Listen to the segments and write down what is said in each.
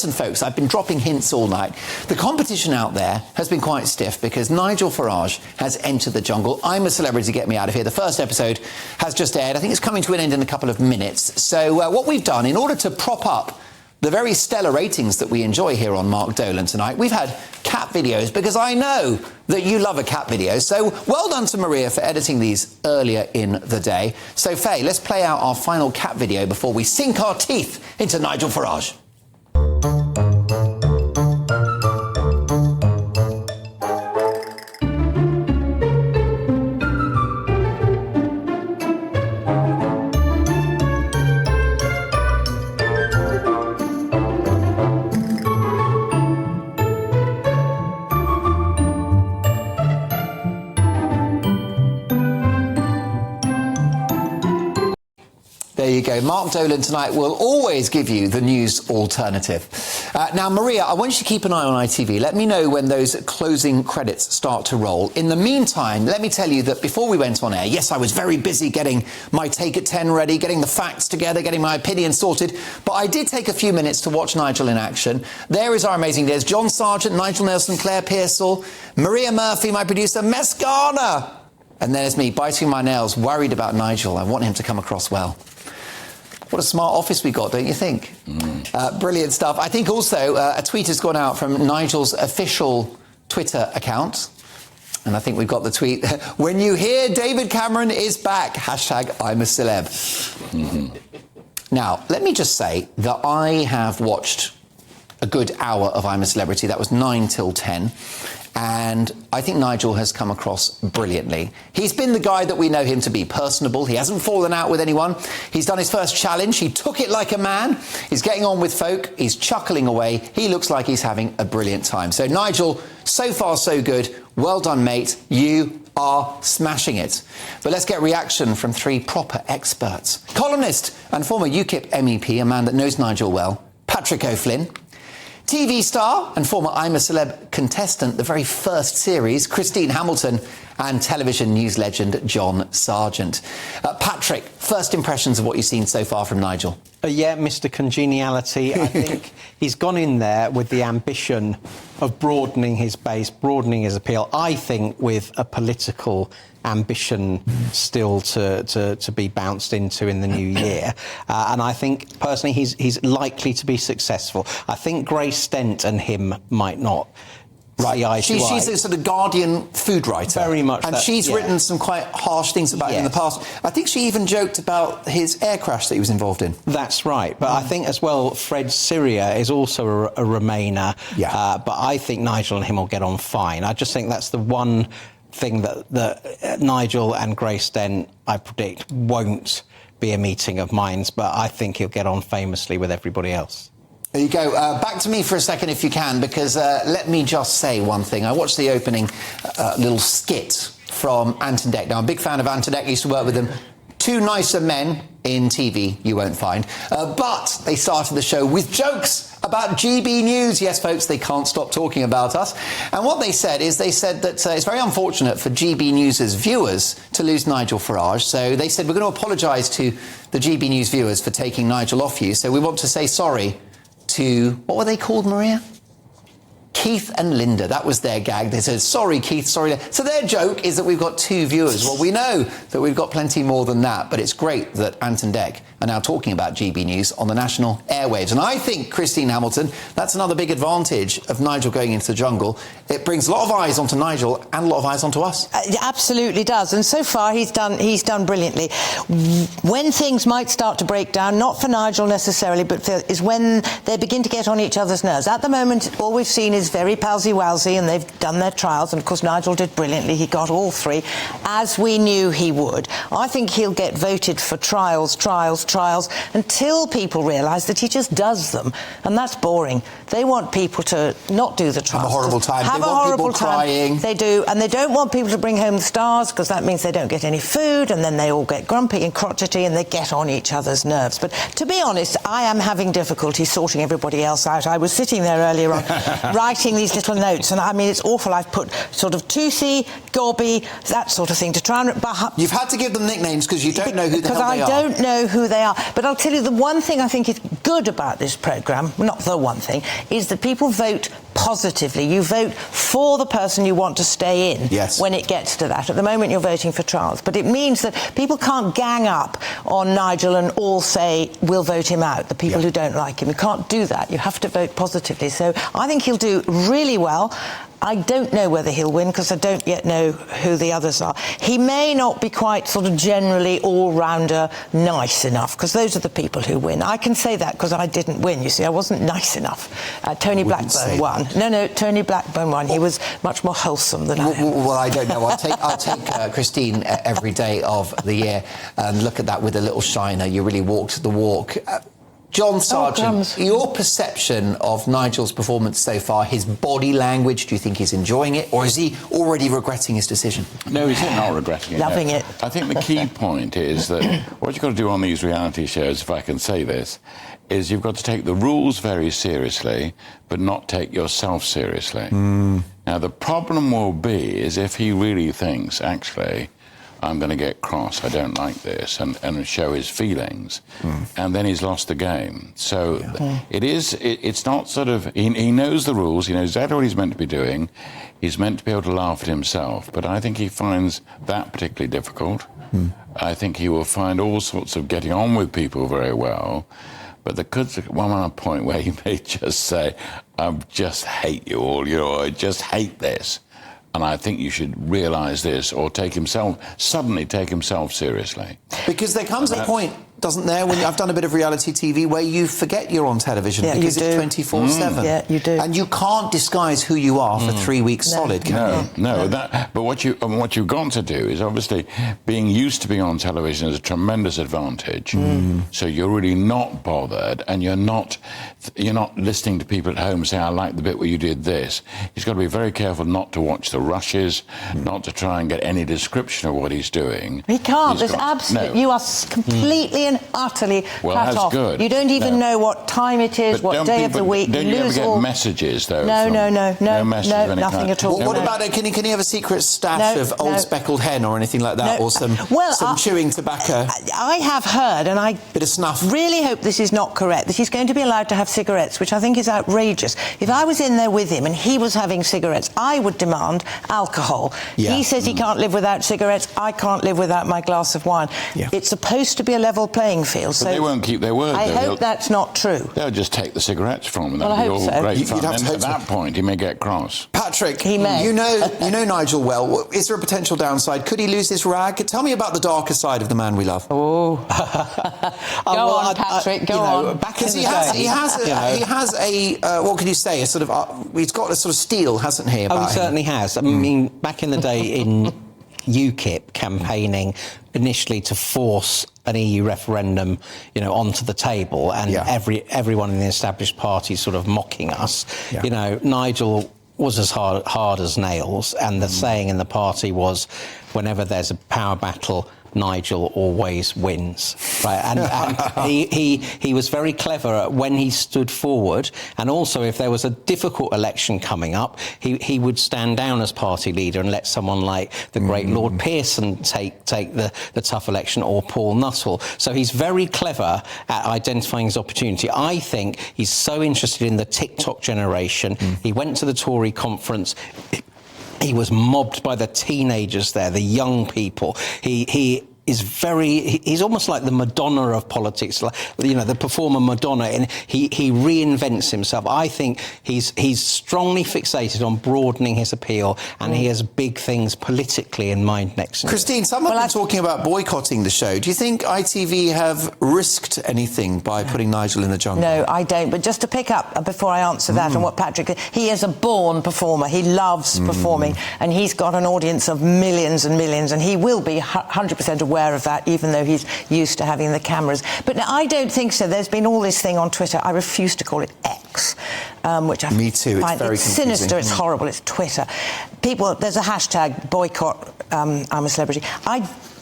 Listen, folks, I've been dropping hints all night. The competition out there has been quite stiff because Nigel Farage has entered the jungle. I'm a Celebrity, Get Me Out of Here. The first episode has just aired. I think it's coming to an end in a couple of minutes. So what we've done, in order to prop up the very stellar ratings that we enjoy here on Mark Dolan tonight, we've had cat videos because I know that you love a cat video. So well done to Maria for editing these earlier in the day. So, Faye, let's play out our final cat video before we sink our teeth into Nigel Farage. There you go. Mark Dolan tonight will always give you the news alternative. Now, Maria, I want you to keep an eye on ITV. Let me know when those closing credits start to roll. In the meantime, let me tell you that before we went on air, yes, I was very busy getting my Take at 10 ready, getting the facts together, getting my opinion sorted, but I did take a few minutes to watch Nigel in action. There is our amazing days. John Sargent, Nigel Nelson, Claire Pearsall, Maria Murphy, my producer, Mescana. And there's me, biting my nails, worried about Nigel. I want him to come across well. What a smart office we got, don't you think? Brilliant stuff. I think also a tweet has gone out from Nigel's official Twitter account. And I think we've got the tweet. When you hear David Cameron is back, hashtag I'm a celeb. Now, let me just say that I have watched a good hour of I'm a Celebrity. That was 9 till 10. And I think Nigel has come across brilliantly. He's been the guy that we know him to be, personable. He hasn't fallen out with anyone. He's done his first challenge. He took it like a man. He's getting on with folk. He's chuckling away. He looks like he's having a brilliant time. So, Nigel, so far so good. Well done, mate. You are smashing it. But let's get reaction from three proper experts. Columnist and former UKIP MEP, a man that knows Nigel well, Patrikios. TV star and former I'm a Celeb contestant, the very first series, Christine Hamilton, and television news legend John Sargent. Patrick, first impressions of what you've seen so far from Nigel? Yeah, Mr. Congeniality. I think he's gone in there with the ambition of broadening his base, broadening his appeal, I think with a political ambition still to be bounced into in the new year. And I think, personally, he's likely to be successful. I think Grace Dent and him might not. Right, she's a sort of Guardian food writer. Very much. And she's written some quite harsh things about him in the past. I think she even joked about his air crash that he was involved in. That's right. But I think as well, Fred Syria is also a Remainer. Yeah. But I think Nigel and him will get on fine. I just think that's the one thing that Nigel and Grace Dent, I predict, won't be a meeting of minds. But I think he'll get on famously with everybody else. There you go. Back to me for a second, if you can, because let me just say one thing. I watched the opening little skit from Anon Deck. Now, I'm a big fan of Anon Deck. I used to work with them. Two nicer men in TV, you won't find. But they started the show with jokes about GBNews. Yes, folks, they can't stop talking about us. And what they said is that it's very unfortunate for GBNews' viewers to lose Nigel Farage. So they said, we're going to apologise to the GBNews viewers for taking Nigel off you. So we want to say sorry to, what were they called, Maria? Keith and Linda. That was their gag. They said, sorry, Keith, sorry. So their joke is that we've got two viewers. Well, we know that we've got plenty more than that, but it's great that Anon Deck are now talking about GB News on the national airwaves. And I think, Christine Hamilton, that's another big advantage of Nigel going into the jungle. It brings a lot of eyes onto Nigel and a lot of eyes onto us. It absolutely does. And so far, he's done brilliantly. When things might start to break down, not for Nigel necessarily, but is when they begin to get on each other's nerves. At the moment, all we've seen is very palsy-walsy, and they've done their trials, and of course Nigel did brilliantly. He got all three, as we knew he would. I think he'll get voted for trials, until people realise that he just does them, and that's boring. They want people to not do the trials. Have a horrible time. Have they a want horrible people time. crying. They do, and they don't want people to bring home the stars, because that means they don't get any food, and then they all get grumpy and crotchety, and they get on each other's nerves. But to be honest, I am having difficulty sorting everybody else out. I was sitting there earlier on, writing writing these little notes, and I mean, it's awful. I've put sort of toothy, gobby, that sort of thing to try and... You've had to give them nicknames because you don't know who the hell they are. Because I don't know who they are. But I'll tell you, the one thing I think is good about this programme, not the one thing, is that people vote positively. You vote for the person you want to stay in when it gets to that. At the moment, you're voting for Charles. But it means that people can't gang up on Nigel and all say, we'll vote him out, the people who don't like him. You can't do that. You have to vote positively. So I think he'll do really well. I don't know whether he'll win because I don't yet know who the others are. He may not be quite sort of generally all-rounder nice enough, because those are the people who win. I can say that because I didn't win. You see, I wasn't nice enough. Tony Blackburn won. No, Tony Blackburn won. He was much more wholesome than I am. Well, I don't know. I'll take Christine every day of the year and look at that with a little shiner. You really walked the walk. John Sargent, your perception of Nigel's performance so far, his body language, do you think he's enjoying it, or is he already regretting his decision? No, he's not regretting it. Loving it. I think the key point is that what you've got to do on these reality shows, if I can say this, is you've got to take the rules very seriously, but not take yourself seriously. Now, the problem will be is if he really thinks, actually, I'm going to get cross, I don't like this, and show his feelings, and then he's lost the game. So it's not sort of, he knows the rules, he knows exactly what he's meant to be doing, he's meant to be able to laugh at himself, but I think he finds that particularly difficult. I think he will find all sorts of getting on with people very well, but there could one on a point where he may just say, I just hate you all, I just hate this. And I think you should realise this, or suddenly take himself seriously. Because there comes a point, doesn't there, when I've done a bit of reality TV where you forget you're on television because it's 24/7. Yeah, you do. And you can't disguise who you are for 3 weeks solid, can you? No. But what you've got to do is, obviously, being used to being on television is a tremendous advantage. So you're really not bothered, and you're not listening to people at home saying, I like the bit where you did this. He's got to be very careful not to watch the rushes, not to try and get any description of what he's doing. He can't. There's absolutely... You are completely and utterly cut off. Good. You don't even know what time it is, what day of the week. Don't you ever get messages, though? No, messages of any nothing kind. at all. What about it? Can he have a secret stash of old speckled hen or anything like that, or some chewing tobacco? I have heard, and I bit of snuff. Really hope this is not correct, that he's going to be allowed to have cigarettes, which I think is outrageous. If I was in there with him and he was having cigarettes, I would demand alcohol. He says he can't live without cigarettes. I can't live without my glass of wine. It's supposed to be a level playing field. But they won't keep their word. I hope that's not true. They'll just take the cigarettes from him. Well, I hope so. Great fun. And at that point, he may get cross. Patrick, he may. You know Nigel well. Is there a potential downside? Could he lose his rag? Tell me about the darker side of the man we love. Oh, go on, Patrick. Go on. Back in the day, he has a what can you say? A sort of he's got a sort of steel, hasn't he? He certainly has. I mean, back in the day in UKIP campaigning initially to force an EU referendum, onto the table, and everyone in the established parties sort of mocking us. Nigel was as hard as nails, and the saying in the party was, whenever there's a power battle, Nigel always wins, right? And he was very clever when he stood forward, and also if there was a difficult election coming up, he would stand down as party leader and let someone like the great Lord Pearson take the tough election, or Paul Nuttall. So he's very clever at identifying his opportunity. I think he's so interested in the TikTok generation. He went to the Tory conference. He was mobbed by the teenagers there, the young people. He's almost like the Madonna of politics, the performer Madonna, and he reinvents himself. I think he's strongly fixated on broadening his appeal, and he has big things politically in mind next year. Christine, someone been talking about boycotting the show. Do you think ITV have risked anything by putting Nigel in the jungle? No, I don't. But just to pick up before I answer that and what Patrick, he is a born performer. He loves performing, and he's got an audience of millions and millions, and he will be 100% aware of that, even though he's used to having the cameras. But no, I don't think so. There's been all this thing on Twitter. I refuse to call it X, which I Me too. find it's very sinister. It's horrible. It's Twitter. There's a hashtag boycott. I'm a celebrity.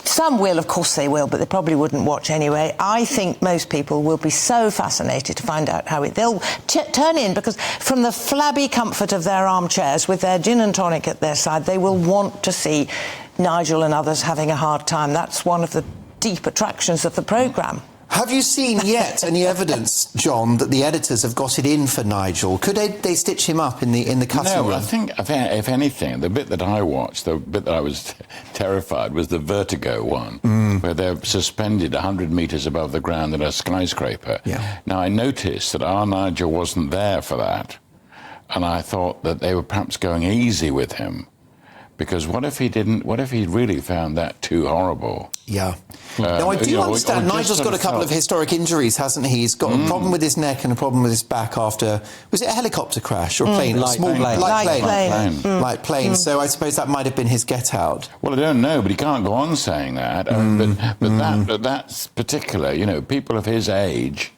Some will, of course they will, but they probably wouldn't watch anyway. I think most people will be so fascinated to find out how they'll turn in, because from the flabby comfort of their armchairs with their gin and tonic at their side, they will want to see Nigel and others having a hard time. That's one of the deep attractions of the programme. Have you seen yet any evidence, John, that the editors have got it in for Nigel? Could they stitch him up in the cutting room? No, I think, if anything, the bit that I watched, the bit that I was terrified, was the vertigo one, where they're suspended 100 metres above the ground in a skyscraper. Yeah. Now, I noticed that our Nigel wasn't there for that, and I thought that they were perhaps going easy with him. Because what if he really found that too horrible? Yeah. Now, I do understand Nigel's got a couple of historic injuries, hasn't he? He's got a problem with his neck and a problem with his back after, was it a helicopter crash or a plane? Light plane. So I suppose that might have been his get-out. Well, I don't know, but he can't go on saying that. But that's particular, people of his age,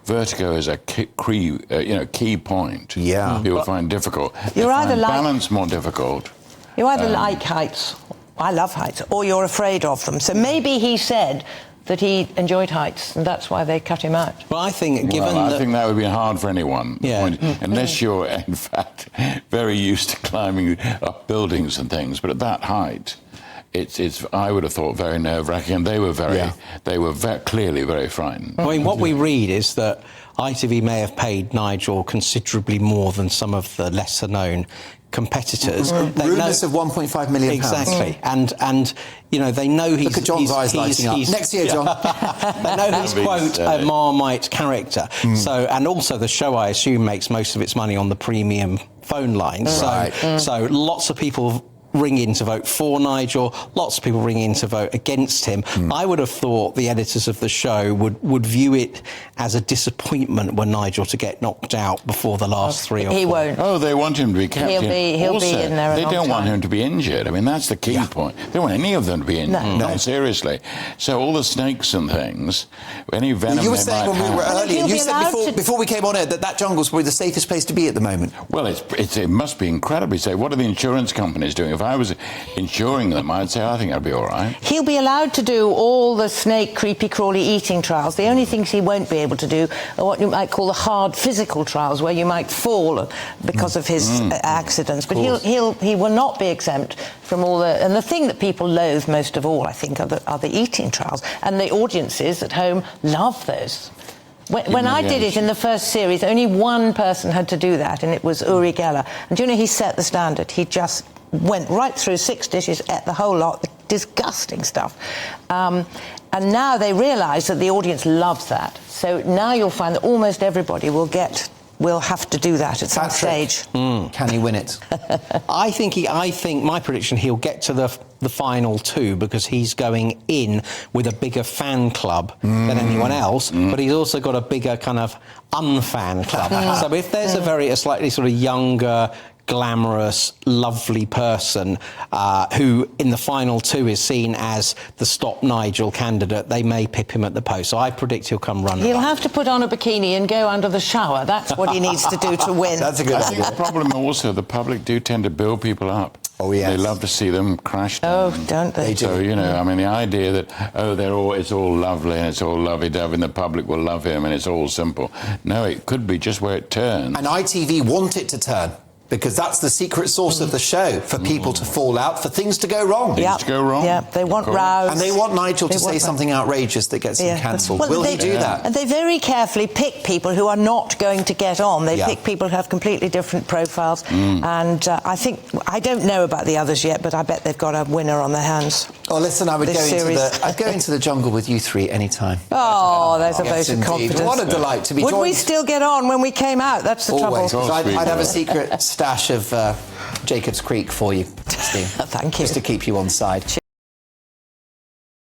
vertigo is a key point. Yeah. People find difficult. You're either balance more difficult. You either like heights, I love heights, or you're afraid of them. So maybe he said that he enjoyed heights, and that's why they cut him out. Well, I think, I think that would be hard for anyone. Yeah. Unless you're, in fact, very used to climbing up buildings and things. But at that height, it's I would have thought very nerve-wracking, and they were clearly very frightened. I mean, what we read is that ITV may have paid Nigel considerably more than some of the lesser-known competitors. Rumours of £1.5 million. Exactly. And they know he's... Look at John's eyes lighting up. Next year, John. They know he's, quote, a Marmite character. So, and also the show, I assume, makes most of its money on the premium phone lines. So lots of people ring in to vote for Nigel, lots of people ring in to vote against him. I would have thought the editors of the show would view it as a disappointment when Nigel to get knocked out before the last 3 or 4. He won't. Oh, they want him to be kept in. He'll be in there a They long don't want time. him to be injured. I mean, that's the key point. They don't want any of them to be injured. No, seriously. So all the snakes and things, any venom You were saying when we were earlier, you said before we came on air that jungle's probably the safest place to be at the moment. Well, it must be incredibly safe. What are the insurance companies doing? If I was insuring them, I'd say, I think I'd be all right. He'll be allowed to do all the snake, creepy, crawly eating trials. The only things he won't be able to do are what you might call the hard physical trials, where you might fall because of his accidents. But he will not be exempt from all the... And the thing that people loathe most of all, I think, are the eating trials. And the audiences at home love those. When I did it in the first series, only one person had to do that, and it was Uri Geller. And do you know, he set the standard. He just went right through 6 dishes, ate the whole lot, the disgusting stuff. And now they realise that the audience loves that. So now you'll find that almost everybody will have to do that at some stage. Can he win it? I think my prediction, he'll get to the final 2 because he's going in with a bigger fan club than anyone else, but he's also got a bigger kind of unfan club. So if there's a slightly sort of younger, glamorous, lovely person who in the final 2 is seen as the Stop Nigel candidate, they may pip him at the post. So I predict he'll come running. He'll have to put on a bikini and go under the shower. That's what he needs to do to win. That's a good idea. I think the problem also, the public do tend to build people up. Oh, yes. They love to see them crash down. Oh, don't they? So, I mean, the idea that, it's all lovely and it's all lovey-dovey and the public will love him and it's all simple. No, it could be just where it turns. And ITV want it to turn, because that's the secret sauce of the show, for people to fall out, for things to go wrong. Yeah, they want rows. And they want Nigel to say something outrageous that gets him cancelled. Will he do that? And they very carefully pick people who are not going to get on. They pick people who have completely different profiles. And I don't know about the others yet, but I bet they've got a winner on their hands. Oh, listen, I'd go into the jungle with you 3 anytime. Oh, there's a vote of confidence. What a delight to be joined. Would we still get on when we came out? That's the trouble. Always. I'd have a secret stash of Jacob's Creek for you, Steve. Thank you. Just to keep you on side.